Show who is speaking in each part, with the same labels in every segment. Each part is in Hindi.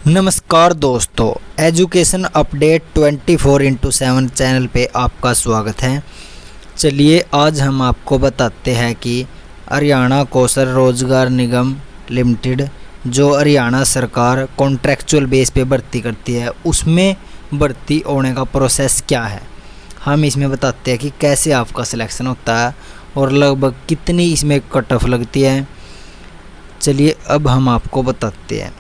Speaker 1: नमस्कार दोस्तों, एजुकेशन अपडेट 24x7 चैनल पे आपका स्वागत है। चलिए आज हम आपको बताते हैं कि हरियाणा कौशल रोजगार निगम लिमिटेड जो हरियाणा सरकार कॉन्ट्रैक्चुअल बेस पे भर्ती करती है उसमें भर्ती होने का प्रोसेस क्या है। हम इसमें बताते हैं कि कैसे आपका सिलेक्शन होता है और लगभग कितनी इसमें कट ऑफ लगती है। चलिए अब हम आपको बताते हैं।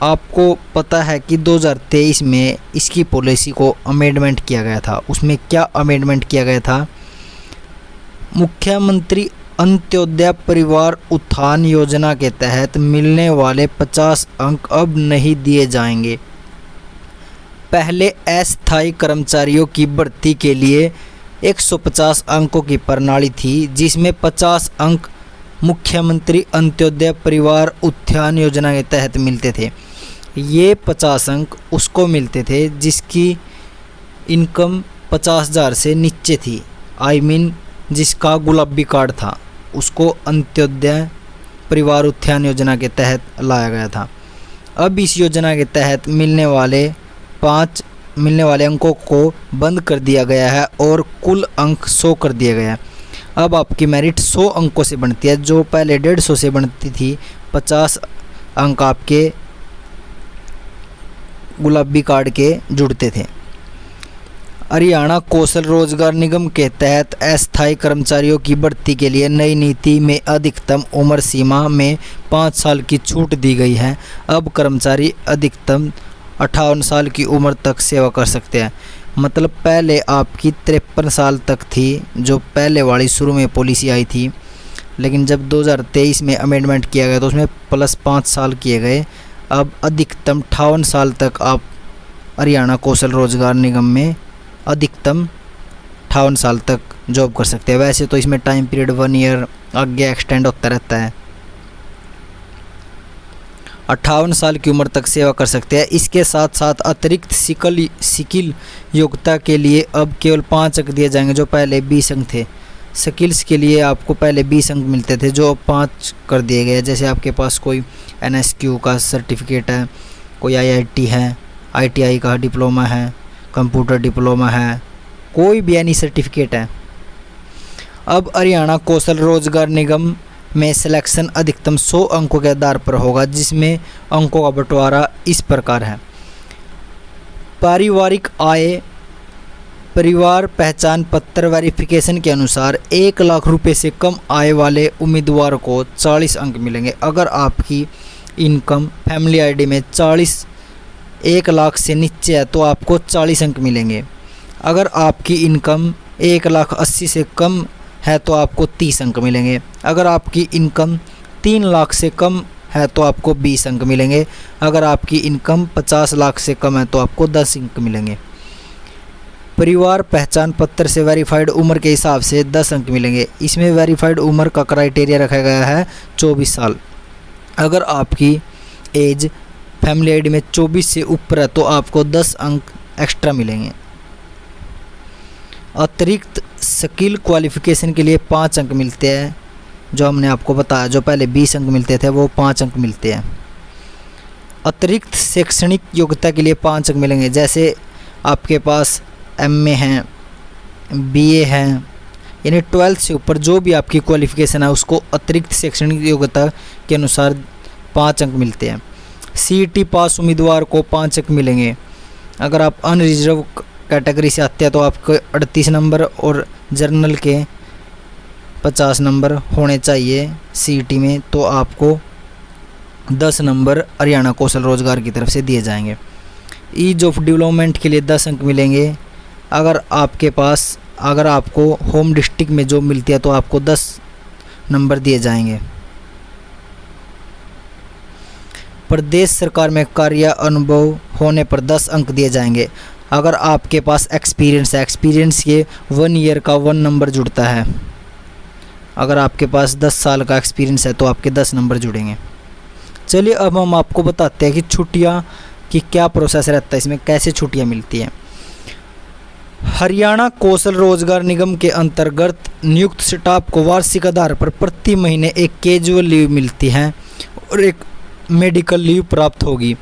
Speaker 1: आपको पता है कि 2023 में इसकी पॉलिसी को अमेंडमेंट किया गया था। उसमें क्या अमेंडमेंट किया गया था? मुख्यमंत्री अंत्योदय परिवार उत्थान योजना के तहत मिलने वाले 50 अंक अब नहीं दिए जाएंगे। पहले अस्थायी कर्मचारियों की भर्ती के लिए 150 अंकों की प्रणाली थी, जिसमें 50 अंक मुख्यमंत्री अंत्योदय परिवार उत्थान योजना के तहत मिलते थे। ये 50 अंक उसको मिलते थे जिसकी इनकम 50,000 से नीचे थी। जिसका गुलाबी कार्ड था उसको अंत्योदय परिवार उत्थान योजना के तहत लाया गया था। अब इस योजना के तहत मिलने वाले अंकों को बंद कर दिया गया है और कुल अंक 100 कर दिया गया है। अब आपकी मेरिट 100 अंकों से बनती है, जो पहले 150 से बनती थी। 50 अंक आपके गुलाबी कार्ड के जुड़ते थे। हरियाणा कौशल रोजगार निगम के तहत अस्थायी कर्मचारियों की भर्ती के लिए नई नीति में अधिकतम उम्र सीमा में 5 साल की छूट दी गई है। अब कर्मचारी अधिकतम 58 साल की उम्र तक सेवा कर सकते हैं। मतलब पहले आपकी 53 साल तक थी, जो पहले वाली शुरू में पॉलिसी आई थी, लेकिन जब 2023 में अमेंडमेंट किया गया तो उसमें प्लस 5 साल किए गए। अब अधिकतम 58 साल तक आप हरियाणा कौशल रोजगार निगम में अधिकतम 58 साल तक जॉब कर सकते हैं। वैसे तो इसमें टाइम पीरियड 1 ईयर आगे एक्सटेंड होता रहता है। 58 साल की उम्र तक सेवा कर सकते हैं। इसके साथ साथ अतिरिक्त स्किल योग्यता के लिए अब केवल 5 अंक दिए जाएंगे, जो पहले 20 अंक थे। स्किल्स के लिए आपको पहले 20 अंक मिलते थे, जो 5 कर दिए गए। जैसे आपके पास कोई NSQ का सर्टिफिकेट है, कोई IIT है, ITI का डिप्लोमा है, कंप्यूटर डिप्लोमा है, कोई भी एनी सर्टिफिकेट है। अब हरियाणा कौशल रोजगार निगम में सिलेक्शन अधिकतम 100 अंकों के आधार पर होगा, जिसमें अंकों का बंटवारा इस प्रकार है। पारिवारिक आय परिवार पहचान पत्र वेरिफिकेशन के अनुसार 1 लाख रुपए से कम आय वाले उम्मीदवार को 40 अंक मिलेंगे। अगर आपकी इनकम फैमिली आईडी में 1 लाख से नीचे है तो आपको 40 अंक मिलेंगे। अगर आपकी इनकम 1,80,000 से कम है तो आपको 30 अंक मिलेंगे। अगर आपकी इनकम 3 लाख से कम है तो आपको 20 अंक मिलेंगे। अगर आपकी इनकम 50 लाख से कम है तो आपको 10 अंक मिलेंगे। परिवार पहचान पत्र से वेरीफाइड उम्र के हिसाब से 10 अंक मिलेंगे। इसमें वेरीफाइड उम्र का क्राइटेरिया रखा गया है 24 साल। अगर आपकी एज फैमिली आईडी में 24 से ऊपर है तो आपको 10 अंक एक्स्ट्रा मिलेंगे। अतिरिक्त स्किल क्वालिफिकेशन के लिए 5 अंक मिलते हैं, जो हमने आपको बताया। जो पहले 20 अंक मिलते थे वो 5 अंक मिलते हैं। अतिरिक्त शैक्षणिक योग्यता के लिए 5 अंक मिलेंगे। जैसे आपके पास MA हैं, BA हैं, यानी 12th से ऊपर जो भी आपकी क्वालिफिकेशन है उसको अतिरिक्त शैक्षणिक योग्यता के अनुसार 5 अंक मिलते हैं। CET पास उम्मीदवार को 5 अंक मिलेंगे। अगर आप अनरिजर्व कैटेगरी से आते हैं तो आपको 38 नंबर और जर्नल के 50 नंबर होने चाहिए CET में, तो आपको 10 नंबर हरियाणा कौशल रोजगार की तरफ से दिए जाएंगे। ईज ऑफ डेवलपमेंट के लिए 10 अंक मिलेंगे। अगर आपको होम डिस्ट्रिक्ट में जॉब मिलती है तो आपको 10 नंबर दिए जाएंगे। प्रदेश सरकार में कार्य अनुभव होने पर 10 अंक दिए जाएंगे। अगर आपके पास एक्सपीरियंस है, एक्सपीरियंस के 1 ईयर का 1 नंबर जुड़ता है। अगर आपके पास 10 साल का एक्सपीरियंस है तो आपके 10 नंबर जुड़ेंगे। चलिए अब हम आपको बताते हैं कि छुट्टियां की क्या प्रोसेस रहता है, इसमें कैसे छुट्टियां मिलती हैं। हरियाणा कौशल रोजगार निगम के अंतर्गत नियुक्त स्टाफ को वार्षिक आधार पर प्रति महीने एक कैजुअल लीव मिलती है और एक मेडिकल लीव प्राप्त होगी।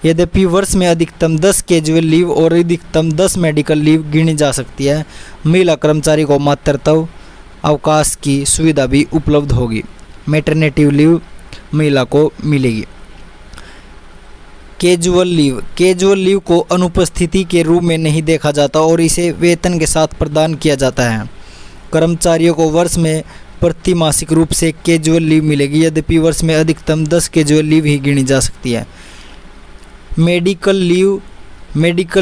Speaker 1: यद्यपि वर्ष में अधिकतम 10 कैजुअल लीव और अधिकतम 10 मेडिकल लीव गिनी जा सकती है। महिला कर्मचारी को मातृत्व अवकाश की सुविधा भी उपलब्ध होगी। मैटरनिटी लीव महिला को मिलेगी। कैजुअल लीव को अनुपस्थिति के रूप में नहीं देखा जाता और इसे वेतन के साथ प्रदान किया जाता है। कर्मचारियों को वर्ष में प्रतिमासिक रूप से कैजुअल लीव मिलेगी, यद्यपि वर्ष में अधिकतम 10 कैजुअल लीव ही गिनी जा सकती है। मेडिकल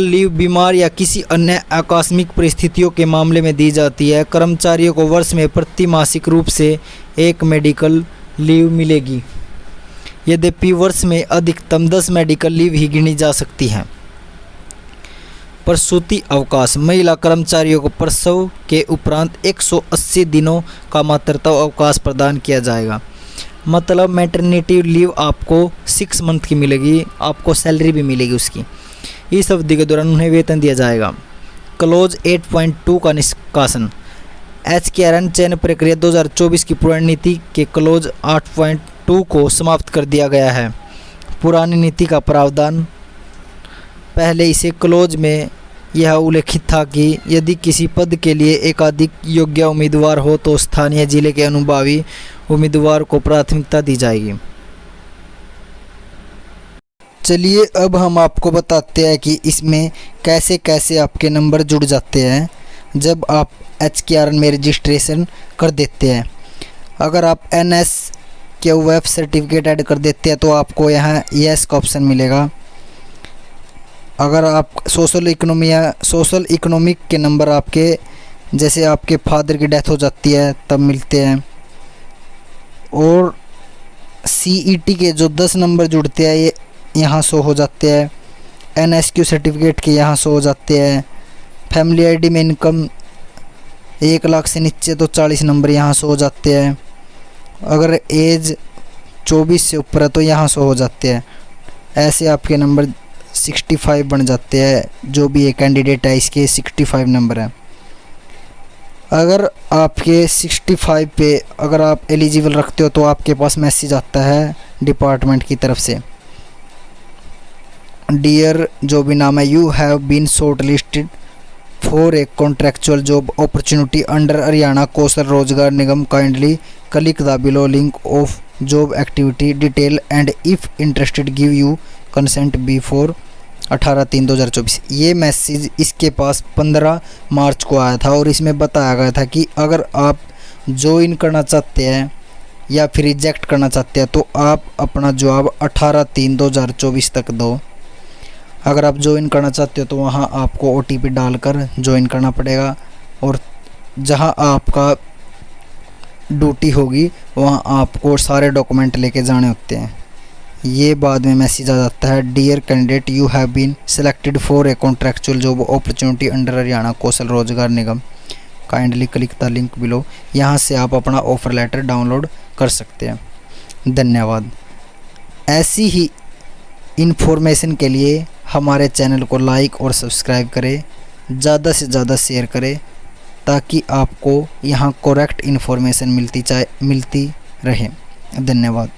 Speaker 1: लीव बीमार या किसी अन्य आकस्मिक परिस्थितियों के मामले में दी जाती है। कर्मचारियों को वर्ष में प्रतिमासिक रूप से एक मेडिकल लीव मिलेगी, यद्यपि वर्ष में अधिकतम 10 मेडिकल लीव ही गिनी जा सकती हैं। प्रसूति अवकाश, महिला कर्मचारियों को प्रसव के उपरांत 180 दिनों का मातृत्व अवकाश प्रदान किया जाएगा। मतलब मैटरनिटी लीव आपको 6 मंथ की मिलेगी, आपको सैलरी भी मिलेगी उसकी। इस अवधि के दौरान उन्हें वेतन दिया जाएगा। क्लोज 8.2 का निष्कासन, HKRN चयन प्रक्रिया 2024 की पुरानी नीति के क्लोज 8.2 को समाप्त कर दिया गया है। पुरानी नीति का प्रावधान पहले इसे क्लोज में यह उल्लेखित था कि यदि किसी पद के लिए एकाधिक योग्य उम्मीदवार हो तो स्थानीय जिले के अनुभवी उम्मीदवार को प्राथमिकता दी जाएगी। चलिए अब हम आपको बताते हैं कि इसमें कैसे कैसे आपके नंबर जुड़ जाते हैं जब आप HKRN में रजिस्ट्रेशन कर देते हैं। अगर आप NS के वेब सर्टिफिकेट ऐड कर देते हैं तो आपको यहाँ यस का ऑप्शन मिलेगा। अगर आप सोशल इकोनॉमिक के नंबर आपके, जैसे आपके फादर की डेथ हो जाती है तब मिलते हैं, और CET के जो 10 नंबर जुड़ते हैं ये यहाँ शो हो जाते हैं। NSQ सर्टिफिकेट के यहाँ शो हो जाते हैं। फैमिली ID में इनकम 1 लाख से नीचे तो 40 नंबर यहाँ शो हो जाते हैं। अगर एज 24 से ऊपर है तो यहाँ शो हो जाते हैं। ऐसे आपके नंबर 65 बन जाते हैं। जो भी एक कैंडिडेट है इसके 65 नंबर हैं। अगर आपके 65 पे अगर आप एलिजिबल रखते हो तो आपके पास मैसेज आता है डिपार्टमेंट की तरफ से, डियर जो भी नाम है, you have been shortlisted for a contractual job opportunity under Haryana Kaushal Rozgar Nigam, kindly click the below link of job activity detail and if interested give you consent before 18/3/2024। ये मैसेज इसके पास 15 मार्च को आया था और इसमें बताया गया था कि अगर आप ज्वाइन करना चाहते हैं या फिर रिजेक्ट करना चाहते हैं तो आप अपना जवाब 18/3/2024 तक दो। अगर आप ज्वाइन करना चाहते हो तो वहाँ आपको OTP डालकर ज्वाइन करना पड़ेगा, और जहाँ आपका ड्यूटी होगी वहाँ आपको सारे डॉक्यूमेंट लेके जाने होते हैं। ये बाद में मैसेज आ जाता है, dear candidate you have been selected for a contractual job opportunity under Haryana Kaushal Rozgar Nigam, kindly click the link below. यहाँ से आप अपना ऑफर लेटर डाउनलोड कर सकते हैं। धन्यवाद। ऐसी ही इन्फॉर्मेशन के लिए हमारे चैनल को लाइक और सब्सक्राइब करें, ज़्यादा से ज़्यादा शेयर करें ताकि आपको यहाँ करेक्ट इन्फॉर्मेशन मिलती रहे। धन्यवाद।